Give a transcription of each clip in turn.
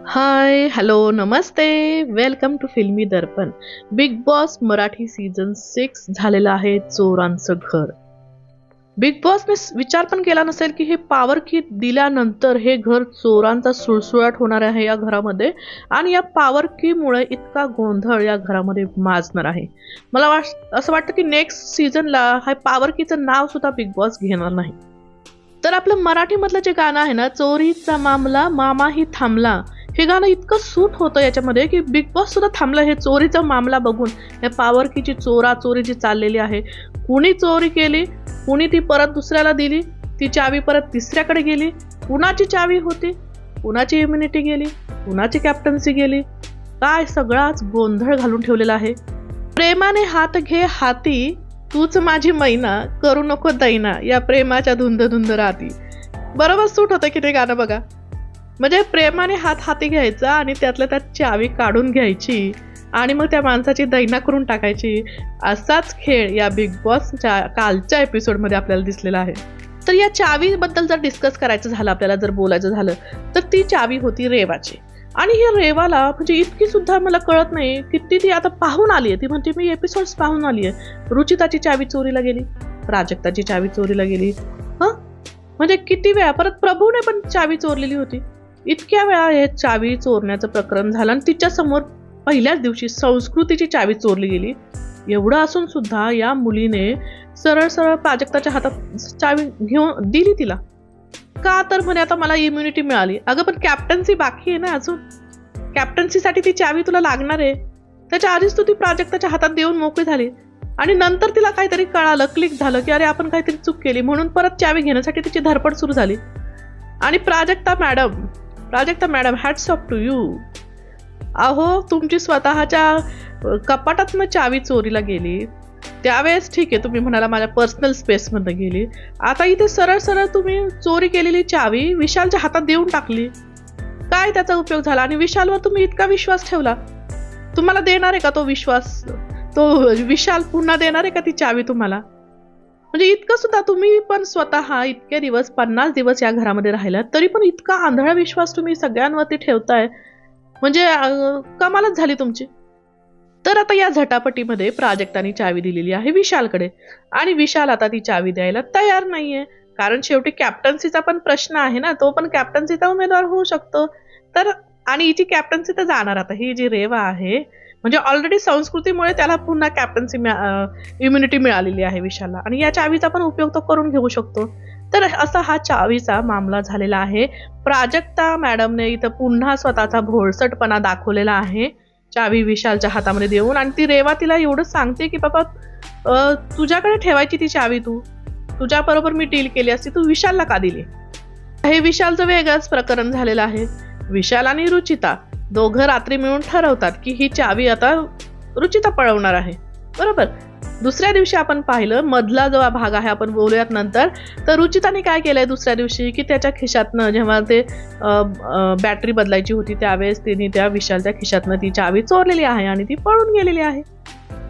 हाय, hello, नमस्ते. Welcome to Filmi Darpan. Bigg Boss Marathi season 6 झालेलं आहे चोरांचं घर. बिग बॉसने विचार पण केला नसेल की हे पॉवर की दिल्यानंतर हे घर चोरांचा सुळसुळाट होणार आहे या घरामध्ये, आणि या पॉवर की मुळे इतका गोंधळ या घरामध्ये माजणार आहे. मला असं वाटतं की नेक्स्ट सीझनला हा पॉवर कीचं नाव सुद्धा बिग बॉस घेणार नाही. तर आपलं मराठीमधलं जे गाणं आहे ना, चोरीचा मामला मामाही थांबला, हे गाणं इतकं सूट होतं याच्यामध्ये की बिग बॉस सुद्धा थांबलं हे चोरीचा मामला बघून. या पावरकीची चोरी जी चाललेली आहे, कुणी चोरी केली, कुणी ती परत दुसऱ्याला दिली, ती चावी परत तिसऱ्याकडे गेली, कुणाची चावी होती, कुणाची इम्युनिटी गेली, कुणाची कॅप्टन्सी गेली, काय सगळाच गोंधळ घालून ठेवलेला आहे. प्रेमाने हात घे हाती, तूच माझी मैना, करू नको दैना, या प्रेमाच्या धुंद धुंद राती. बरोबर सूट होतं की ते गाणं बघा. म्हणजे प्रेमाने हात हाती घ्यायचा आणि त्यातल्या त्यात चावी काढून घ्यायची आणि मग त्या माणसाची दैना करून टाकायची. असाच खेळ या बिग बॉसच्या कालच्या एपिसोडमध्ये आपल्याला दिसलेला आहे. तर या चावीबद्दल जर डिस्कस करायचं झालं, आपल्याला जर बोलायचं झालं, तर ती चावी होती रेवाची. आणि ही रेवाला म्हणजे इतकी सुद्धा मला कळत नाही किती ती आता पाहून आली आहे. ती म्हणते मी एपिसोड्स पाहून आली आहे. रुचिताची चावी चोरीला गेली, प्राजक्ताची चावी चोरीला गेली, म्हणजे किती वेळा. परत प्रभूने पण चावी चोरलेली होती. इतक्या वेळा हे चावी चोरण्याचं प्रकरण झालं आणि तिच्या समोर पहिल्याच दिवशी संस्कृतीची चावी चोरली गेली. एवढं असून सुद्धा या मुलीने सरळ सरळ प्राजक्ताच्या हातात चावी घेऊन दिली तिला. का तर म्हणे आता मला इम्युनिटी मिळाली. अगं पण कॅप्टन्सी बाकी आहे ना अजून. कॅप्टन्सीसाठी ती चावी तुला लागणार आहे. त्याच्या आधीच तू ती प्राजक्ताच्या हातात देऊन मोकळी झाली आणि नंतर तिला काहीतरी कळालं, क्लिक झालं की अरे आपण काहीतरी चूक केली, म्हणून परत चावी घेण्यासाठी तिची धडपड सुरू झाली. आणि Prajakta madam hats off to you. अहो, तुमची स्वतःच्या कपाटातनं चावी चोरीला गेली त्यावेळेस ठीक आहे, तुम्ही म्हणाला माझ्या पर्सनल स्पेसमध्ये गेली. आता इथे सरळ सरळ तुम्ही चोरी केलेली चावी विशालच्या हातात देऊन टाकली. काय त्याचा उपयोग झाला? आणि विशालवर तुम्ही इतका विश्वास ठेवला, तुम्हाला देणार आहे का तो विश्वास? तो विशाल पुन्हा देणार आहे का ती चावी तुम्हाला? म्हणजे इतकं सुद्धा तुम्ही पण स्वतः इतके दिवस 50 दिवस या घरामध्ये राहिला तरी पण इतका आंधळा विश्वास तुम्ही सगळ्यांवरती ठेवताय, म्हणजे कमालच झाली तुमची. तर आता या झटापटीमध्ये प्राजक्ताने चावी दिलेली आहे विशालकडे आणि विशाल आता ती चावी द्यायला तयार नाहीये. कारण शेवटी कॅप्टन्सीचा पण प्रश्न आहे ना, तो पण कॅप्टन्सीचा उमेदवार होऊ शकतो. तर आणि हिची कॅप्टन्सी तर जाणार. आता ही जी रेवा आहे, म्हणजे ऑलरेडी संस्कृतीमुळे त्याला पुन्हा कॅप्टन्सी इम्युनिटी मिळालेली आहे विशालला, आणि या चावीचा पण उपयोग तो करून घेऊ शकतो. तर असा हा चावीचा मामला झालेला आहे. प्राजक्ता मॅडमने इथं पुन्हा स्वतःचा भोळसटपणा दाखवलेला आहे चावी विशालच्या हातामध्ये देऊन. आणि ती रेवा तिला एवढं सांगते की बाबा तुझ्याकडे ठेवायची ती चावी, तुझ्या बरोबर मी डील केली असती, तू विशालला का दिली? हे विशालचं वेगळंच प्रकरण झालेलं आहे. विशाल आणि रुचिता दोघं रात्री मिळून ठरवतात की ही चावी आता रुचिता पळवणार आहे, बरोबर. दुसऱ्या दिवशी आपण पाहिलं, मधला जो भाग आहे आपण बोलूयात नंतर. तर रुचिताने काय केलंय दुसऱ्या दिवशी की त्याच्या खिशातनं जेव्हा ते बॅटरी बदलायची होती त्यावेळेस तिने त्या विशालच्या खिशातनं ती चावी चोरलेली आहे आणि ती पळून गेलेली आहे.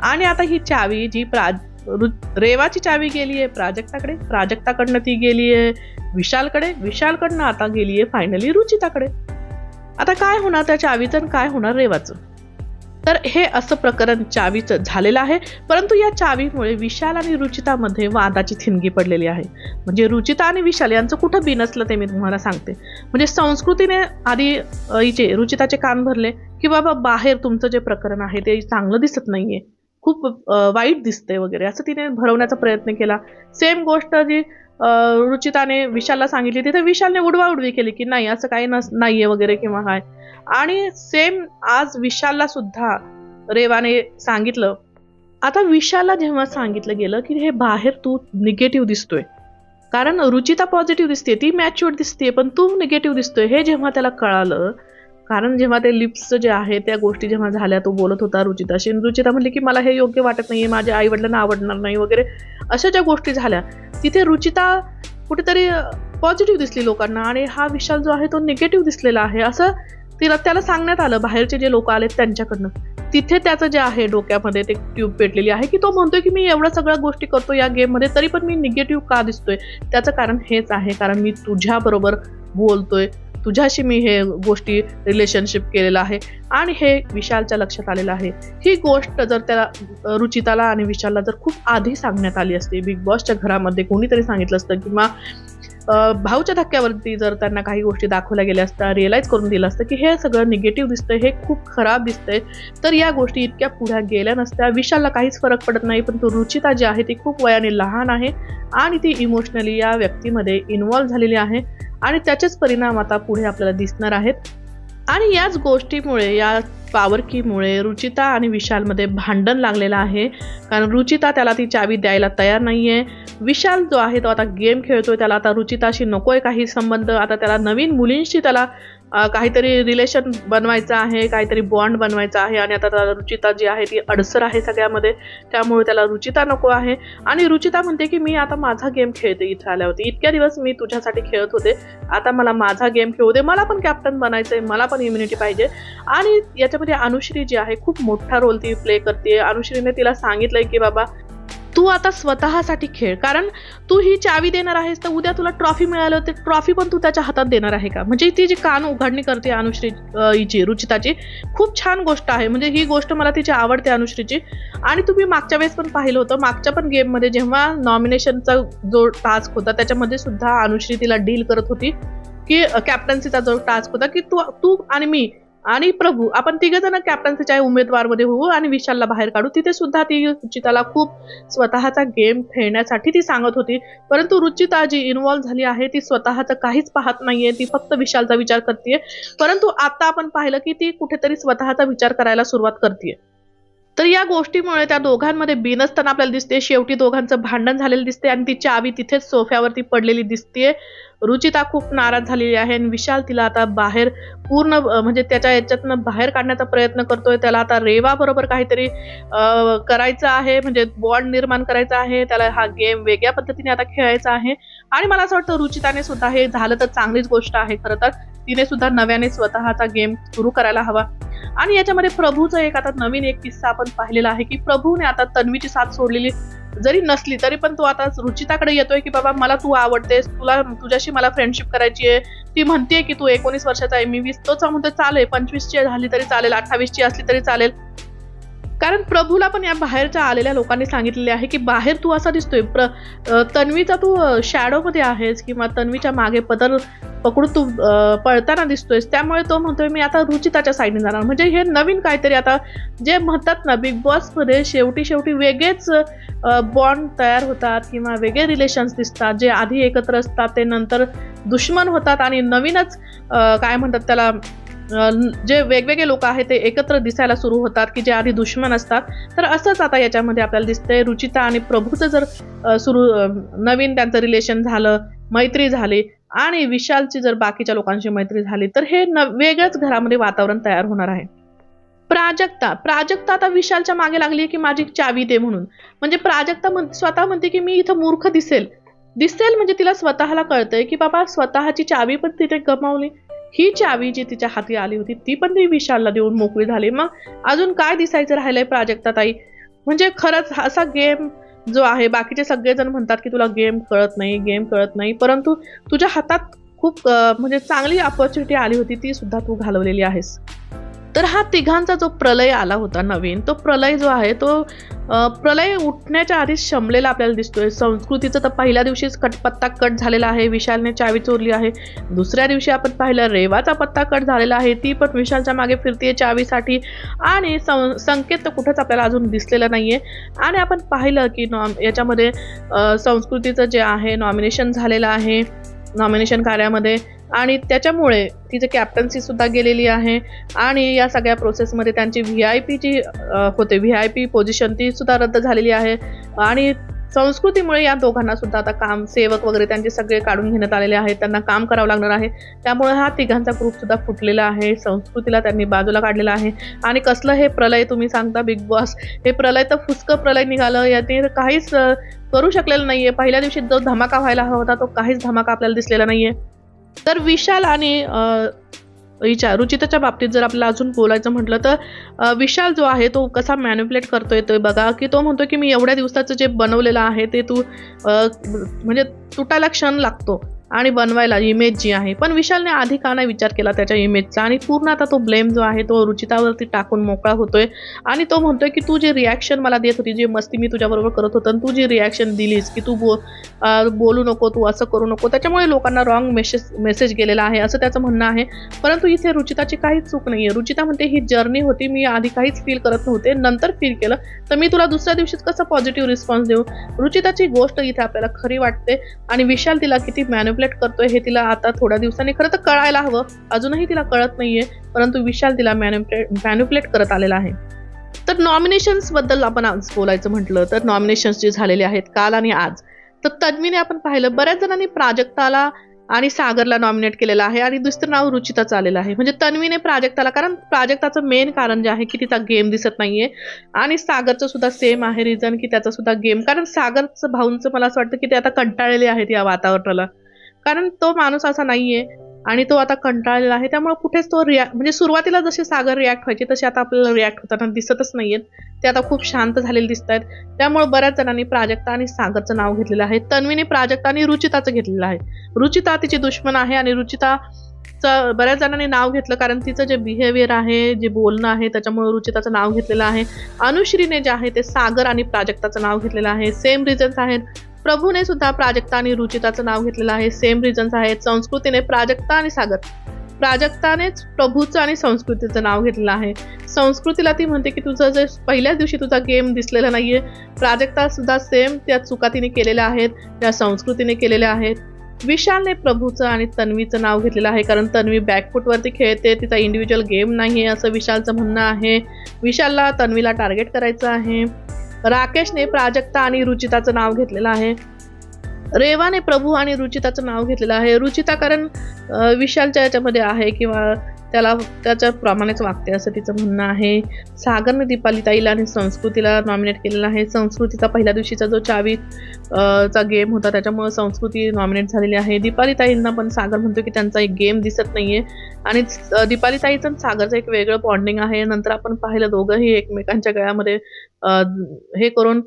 आणि आता ही चावी जी रेवाची चावी गेली आहे प्राजक्ताकडे, प्राजक्ताकडनं ती गेली आहे विशालकडे, विशालकडनं आता गेली आहे फायनली रुचिताकडे. आता काय होणार त्या चावीचं आणि काय होणार रेवाचं? तर हे असं प्रकरण चावीचं झालेलं आहे. परंतु या चावीमुळे विशाल आणि रुचितामध्ये वादाची ठिणगी पडलेली आहे. म्हणजे रुचिता आणि विशाल यांचं कुठं बिनसलं ते मी तुम्हाला सांगते. म्हणजे संस्कृतीने आधी रुचिताचे कान भरले की बाबा बाहेर तुमचं जे प्रकरण आहे ते चांगलं दिसत नाहीये, खूप वाईट दिसतंय वगैरे, असं तिने भरवण्याचा प्रयत्न केला. सेम गोष्ट जी रुचिताने विशालला सांगितली तिथे विशालने उडवाउडवी केली की नाही असं काही नाहीये वगैरे किंवा काय. आणि सेम आज विशालला सुद्धा रेवाने सांगितलं. आता विशालला जेव्हा सांगितलं गेलं की हे बाहेर तू निगेटिव्ह दिसतोय, कारण रुचिता पॉझिटिव्ह दिसते, ती मॅच्युअर दिसते, पण तू निगेटिव्ह दिसतोय, हे जेव्हा त्याला कळालं. कारण जेव्हा ते लिप्सचं जे आहे त्या गोष्टी जेव्हा झाल्या, तो बोलत होता रुचिताशी, रुचिता म्हणली की मला हे योग्य वाटत नाहीये, माझ्या आई वडिलांना आवडणार नाही वगैरे, अशा ज्या गोष्टी झाल्या तिथे रुचिता कुठेतरी पॉझिटिव्ह दिसली लोकांना आणि हा विशाल जो आहे तो निगेटिव्ह दिसलेला आहे, असं त्याला सांगण्यात आलं बाहेरचे जे लोक आलेत त्यांच्याकडनं. तिथे त्याचं जे आहे डोक्यामध्ये ते ट्यूब पेटलेली आहे की तो म्हणतोय की मी एवढ्या सगळ्या गोष्टी करतो या गेममध्ये तरी पण मी निगेटिव्ह का दिसतोय. त्याचं कारण हेच आहे, कारण मी तुझ्या बरोबर बोलतोय, तुझ्याशी मी हे गोष्टी रिलेशनशिप केलेलं आहे आणि हे विशालच्या लक्षात आलेलं आहे. ही गोष्ट जर त्याला रुचिताला आणि विशालला जर खूप आधी सांगण्यात आली असती, बिग बॉसच्या घरामध्ये कोणीतरी सांगितलं असतं किंवा भाऊच्या धक्क्यावरती जर त्यांना काही गोष्टी दाखवल्या गेल्या असत्या, रिअलाइज करून दिलं असतं की हे सगळं निगेटिव्ह दिसतंय, हे खूप खराब दिसतंय, तर या गोष्टी इतक्या पुढे गेल्या नसत्या. विशालला काहीच फरक पडत नाही, पण रुचिता जी आहे ती खूप वयाने लहान आहे आणि ती इमोशनली या व्यक्तीमध्ये इन्व्हॉल्व्ह झालेली आहे आणि त्याचेच परिणाम आता पुढे आपल्याला दिसणार आहेत. आणि याच गोष्टीमुळे, या पॉवर कीमुळे रुचिता आणि विशालमध्ये भांडण लागलेलं आहे. कारण रुचिता त्याला ती चावी द्यायला तयार नाहीये. विशाल जो आहे तो आता गेम खेळतोय, त्याला आता रुचिताशी नकोय काही संबंध, आता त्याला नवीन मुलींशी त्याला काहीतरी रिलेशन बनवायचं आहे, काहीतरी बॉन्ड बनवायचा आहे आणि आता त्याला रुचिता जी आहे ती अडसर आहे सगळ्यामध्ये, त्यामुळे त्याला रुचिता नको आहे. आणि रुचिता म्हणते की मी आता माझा गेम खेळते, इथं आल्यावरती इतक्या दिवस मी तुझ्यासाठी खेळत होते, आता मला माझा गेम खेळू दे, मला पण कॅप्टन बनायचंय, मला पण इम्युनिटी पाहिजे. आणि याच्यामध्ये अनुश्री जी आहे खूप मोठा रोल ती प्ले करते. अनुश्रीने तिला सांगितलंय की बाबा तू आता स्वतःसाठी खेळ, कारण तू ही चावी देणार आहेस तर उद्या तुला ट्रॉफी मिळालं तर ट्रॉफी पण तू त्याच्या हातात देणार आहे का. म्हणजे ती जी कान उघडणी करते अनुश्री हिची, रुचिताची, खूप छान गोष्ट आहे. म्हणजे ही गोष्ट मला तिची आवडते अनुश्रीची. आणि तुम्ही मागच्या वेळेस पण पाहिलं होतं, मागच्या पण गेममध्ये जेव्हा नॉमिनेशनचा जो टास्क होता त्याच्यामध्ये सुद्धा अनुश्री तिला डील करत होती की कॅप्टन्सीचा जो टास्क होता की तू आणि मी आणि प्रभू आपण तिघ जण कॅप्टन्सीच्या उमेदवारमध्ये होऊ आणि विशालला बाहेर काढू. तिथे सुद्धा ती रुचिताला खूप स्वतःचा गेम खेळण्यासाठी ती सांगत होती, परंतु रुचिता जी इन्व्हॉल्व्ह झाली आहे ती स्वतःचं काहीच पाहत नाहीये, ती फक्त विशालचा विचार करते. परंतु आता आपण पाहिलं की ती कुठेतरी स्वतःचा विचार करायला सुरुवात करते. तर या गोष्टीमुळे त्या दोघांमध्ये बिनसताना आपल्याला दिसते. शेवटी दोघांचं भांडण झालेलं दिसते आणि ती चावी तिथेच सोफ्यावरती पडलेली दिसते. रुचिता खूप नाराज झालेली आहे आणि विशाल तिला आता बाहेर पूर्ण म्हणजे त्याच्या याच्यातनं बाहेर काढण्याचा प्रयत्न करतोय. त्याला आता रेवा बरोबर काहीतरी करायचं आहे, म्हणजे बॉन्ड निर्माण करायचा आहे, त्याला हा गेम वेगळ्या पद्धतीने आता खेळायचा आहे. आणि मला असं वाटतं रुचिताने सुद्धा हे झालं तर चांगलीच गोष्ट आहे. खरं तर तिने सुद्धा नव्याने स्वतःचा गेम सुरू करायला हवा. आणि याच्यामध्ये प्रभूचा एक नवीन किस्सा आपण पाहिलेला आहे की प्रभूने आता तन्वीची साथ सोडलेली जरी नसली तरी पण तो आता रुचिताकडे येतोय की बाबा मला तू आवडतेस, तुझ्याशी मला फ्रेंडशिप करायची आहे. ती म्हणते की तू 19 वर्षाचा आहे, मी 20, तोच म्हणतो चालेल 25ची झाली तरी चालेल, 28ची असली तरी चालेल. कारण प्रभूला पण या बाहेरच्या आलेल्या लोकांनी सांगितलेले आहे की बाहेर तू असा दिसतोय, तन्वीचा तू शॅडो मध्ये आहेस किंवा तन्वीच्या मागे पदर पकडून तू पळताना दिसतोयस, त्यामुळे तो म्हणतोय मी आता रुचिताच्या साईडने जाणार. म्हणजे हे नवीन काहीतरी आता जे म्हणतात ना बिग बॉस मध्ये शेवटी वेगळेच बॉन्ड तयार होतात किंवा वेगळे रिलेशन्स दिसतात. जे आधी एकत्र असतात ते नंतर दुश्मन होतात आणि नवीनच काय म्हणतात त्याला जे वेगवेगळे लोक आहेत ते एकत्र दिसायला सुरू होतात की जे आधी दुश्मन असतात. तर असंच आता याच्यामध्ये आपल्याला दिसतंय. रुचिता आणि प्रभूचं जर नवीन त्यांचं रिलेशन झालं, मैत्री झाली आणि विशालची जर बाकीच्या लोकांशी मैत्री झाली तर हे वेगळंच घरामध्ये वातावरण तयार होणार आहे. प्राजक्ता आता विशालच्या मागे लागली की माझी चावी दे म्हणून. म्हणजे प्राजक्ता स्वतः म्हणते की मी इथं मूर्ख दिसेल म्हणजे तिला स्वतःला कळतंय की बाबा स्वतःची चावी पण तिथे गमावली. ही चावी जी तिच्या हाती आली होती ती पण ती विशालला देऊन मोकळी झाली. मग अजून काय दिसायचं राहिलंय प्राजक्ता ताई. म्हणजे खरंच असा गेम जो आहे, बाकीचे सगळेजण म्हणतात की तुला गेम कळत नाही, परंतु तुझ्या हातात खूप म्हणजे चांगली अपॉर्च्युनिटी आली होती, ती सुद्धा तू घालवलेली आहेस. तर हा तिघांचा जो प्रलय आला होता नवीन, तो प्रलय जो आहे तो प्रलय उठण्याच्या आधीच शमलेला आपल्याला दिसतोय. संस्कृतीचं तर पहिल्या दिवशीच पत्ता कट झालेला आहे, विशालने चावी चोरली आहे. दुसऱ्या दिवशी आपण पाहिलं रेवाचा पत्ता कट झालेला आहे, ती पण विशालच्या मागे फिरतीये चावीसाठी. आणि संकेत तर कुठंच आपल्याला अजून दिसलेला नाहीये. आणि आपण पाहिलं की याच्यामध्ये संस्कृतीचं जे आहे नॉमिनेशन झालेलं आहे नॉमिनेशन कार्यामध्ये, आणि त्याच्यामुळे तिची कॅप्टन्सी सुद्धा गेलेली आहे. आणि या सगळ्या प्रोसेसमध्ये त्यांची VIP जी होते VIP पोझिशन ती सुद्धा रद्द झालेली आहे. आणि संस्कृतीमुळे या दोघांना सुद्धा आता काम सेवक वगैरे त्यांचे सगळे काढून घेण्यात आलेले आहेत, त्यांना काम करावं लागणार आहे. त्यामुळे हा तिघांचा ग्रुप सुद्धा फुटलेला आहे. संस्कृतीला त्यांनी बाजूला काढलेला आहे. आणि कसलं हे प्रलय तुम्ही सांगता बिग बॉस, हे प्रलय तर फुसकं प्रलय निघालं. याने काहीच करू शकलेलं नाहीये. पहिल्या दिवशी जो धमाका व्हायला हवा होता तो काहीच धमाका आपल्याला दिसलेला नाहीये. तर विशाल आणि रुचिताच्या बाबतीत जर आपल्याला अजून बोलायचं म्हटलं तर विशाल जो आहे तो कसा मॅनिप्युलेट करतोय तो बघा, की तो म्हणतो की मी एवढ्या दिवसाचं जे बनवलेलं आहे ते तू म्हणजे तुटायला क्षण लागतो आणि बनवायला इमेज जी आहे. पण विशालने आधी का नाही विचार केला त्याच्या इमेजचा, आणि पूर्ण आता तो ब्लेम जो आहे तो रुचितावरती टाकून मोकळा होतोय आणि तो म्हणतोय की तू जे रिॲक्शन मला देत होती, जी मस्ती मी तुझ्याबरोबर करत होतो, तू जी रिॲक्शन दिलीस की तू बोलू नको, तू असं करू नको, त्याच्यामुळे लोकांना रॉंग मेसेज गेलेला आहे असं त्याचं म्हणणं आहे. परंतु इथे रुचिताची काहीच चूक नाही आहे. रुचिता म्हणते ही जर्नी होती, मी आधी काहीच फील करत नव्हते, नंतर फील केलं, तर मी तुला दुसऱ्या दिवशीच कसं पॉझिटिव्ह रिस्पॉन्स देऊ. रुचिताची गोष्ट इथे आपल्याला खरी वाटते आणि विशाल तिला किती मॅन्युप्युलेट करतोय हे तिला आता थोड्या दिवसांनी खरं तर कळायला हवं. अजूनही तिला कळत नाहीये, परंतु विशाल तिला मॅन्युप्युलेट करत आलेला आहे. तर नॉमिनेशन्स बद्दल आपण आज बोलायचं म्हटलं तर नॉमिनेशन्स जे झालेले आहेत काल आणि आज, तर तन्वीने आपण पाहिलं बऱ्याच जणांनी प्राजक्ताला आणि सागरला नॉमिनेट केलेलं आहे आणि दुसरं नाव रुचिताचं आलेलं आहे. म्हणजे तन्वीने प्राजक्ताला, कारण प्राजक्ताचं मेन कारण जे आहे की तिचा गेम दिसत नाहीये, आणि सागरचं सुद्धा सेम आहे रिझन की त्याचा सुद्धा गेम, कारण सागरचं भाऊंचं मला असं वाटतं की ते आता कंटाळलेले आहेत या वातावरणाला, कारण तो माणूस असा नाहीये आणि तो आता कंटाळलेला आहे. त्यामुळे कुठेच तो म्हणजे सुरुवातीला जसे सागर रिॲक्ट व्हायचे तसे आता आपल्याला रिॲक्ट होताना दिसतच नाहीयेत. ते आता खूप शांत झालेले दिसत आहेत. त्यामुळे बऱ्याच जणांनी प्राजक्ता आणि सागरचं नाव घेतलेलं आहे. तन्वीने प्राजक्ता आणि रुचिताचं घेतलेलं आहे. रुचिता तिची दुश्मन आहे आणि रुचिताचं बऱ्याच जणांनी नाव घेतलं कारण तिचं जे बिहेवियर आहे, जे बोलणं आहे, त्याच्यामुळे रुचिताचं नाव घेतलेलं आहे. अनुश्रीने जे आहे ते सागर आणि प्राजक्ताचं नाव घेतलेलं आहे. सेम रिझन्स आहेत. प्रभूने सुद्धा प्राजक्ता आणि रुचिताचं नाव घेतलेलं आहे. सेम रिझन्स आहेत. संस्कृतीने प्राजक्ता आणि सागर, प्राजक्तानेच प्रभूचं आणि संस्कृतीचं नाव घेतलेलं आहे. संस्कृतीला ती म्हणते की तुझं जे पहिल्याच दिवशी तुझा गेम दिसलेला नाहीये. प्राजक्ता सुद्धा सेम त्या चुका तिने केलेल्या आहेत, त्या संस्कृतीने केलेल्या आहेत. विशालने प्रभूचं आणि तन्वीचं नाव घेतलेलं आहे कारण तन्वी बॅकफुटवरती खेळते, तिचा इंडिव्हिज्युअल गेम नाहीये असं विशालचं म्हणणं आहे. विशालला तन्वीला टार्गेट करायचं आहे. राकेशने प्राजक्ता आणि रुचिताचं नाव घेतलेलं आहे. रेवाने प्रभू आणि रुचिताचं नाव घेतलेलं आहे. रुचिता कारण विशालच्या याच्यामध्ये आहे किंवा त्याला त्याच्याप्रमाणेच वागते असं तिचं म्हणणं आहे. सागरने दीपालीताईला आणि संस्कृतीला नॉमिनेट केलेलं आहे. संस्कृतीचा पहिल्या दिवशीचा जो चावी चा गेम होता त्याच्यामुळे संस्कृती नॉमिनेट झालेली आहे. दीपालीताईंना पण सागर म्हणतो की त्यांचा एक गेम दिसत नाहीये आणि दीपालीताईचं आणि सागरचं एक वेगळं बॉन्डिंग आहे. नंतर आपण पाहिलं दोघंही एकमेकांच्या गळ्यामध्ये हे करून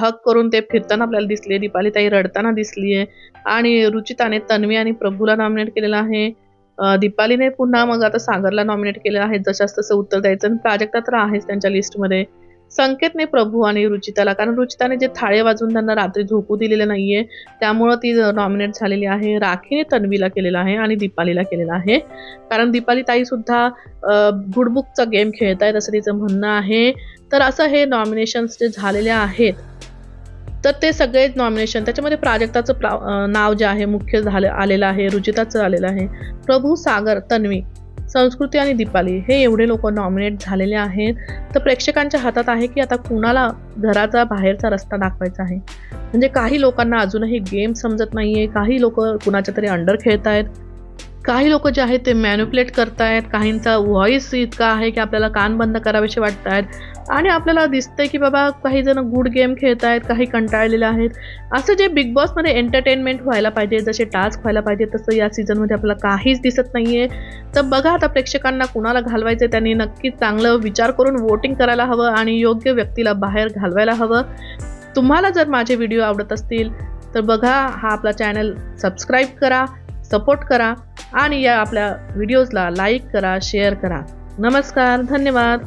हक करून ते फिरताना आपल्याला दिसले. दीपालीताई रडताना दिसलीये आणि रुचिताने तन्वी आणि प्रभूला नॉमिनेट केलेलं आहे. दीपालीने पुन्हा मग आता सागरला नॉमिनेट केलेलं आहे. जशास तसं उत्तर द्यायचं. प्राजक्ता तर आहेच त्यांच्या लिस्टमध्ये. संकेतने प्रभू आणि रुचिताला, कारण रुचिताने जे थाळे वाजून त्यांना रात्री झोपू दिलेलं नाहीये त्यामुळं ती नॉमिनेट झालेली आहे. राखीने तन्वीला केलेला आहे आणि दीपालीला केलेला आहे कारण दीपाली ताई सुद्धा गुडबुकचा गेम खेळतायत असं तिचं म्हणणं आहे. तर असं हे नॉमिनेशन्स जे झालेले आहेत तर ते सगळे नॉमिनेशन त्याच्यामध्ये प्राजक्ताचं नाव जे आहे मुख्य आलेलं आहे, रुचिताचं आलेलं आहे. प्रभू, सागर, तन्वी, संस्कृती आणि दीपाली हे एवढे लोक नॉमिनेट झालेले आहेत. तर प्रेक्षकांच्या हातात आहे की आता कुणाला घराचा बाहेरचा रस्ता दाखवायचा आहे. म्हणजे काही लोकांना अजूनही गेम समजत नाहीये, काही लोक कुणाच्या तरी अंडर खेळतायत, काही लोक जे आहेत ते मॅन्युप्युलेट करतायत, काहींचा व्हॉइस इतका आहे की आपल्याला कान बंद करावेसे वाटतायत आणि आपल्याला दिसतंय की बाबा काही जण गुड गेम खेळतायत, काही कंटाळलेले आहेत. असं जे बिग बॉसमध्ये एंटरटेनमेंट व्हायला पाहिजे, जसे टास्क व्हायला पाहिजे, तसं या सीझनमध्ये आपल्याला काहीच दिसत नाहीये. तर बघा आता प्रेक्षकांना कुणाला घालवायचं त्यांनी नक्की चांगलं विचार करून वोटिंग करायला हवं आणि योग्य व्यक्तीला बाहेर घालवायला हवं. तुम्हाला जर माझे व्हिडिओ आवडत असतील तर बघा, हा आपला चॅनल सबस्क्राईब करा, सपोर्ट करा आणि या आपल्या व्हिडिओजला लाईक करा, शेअर करा. नमस्कार, धन्यवाद.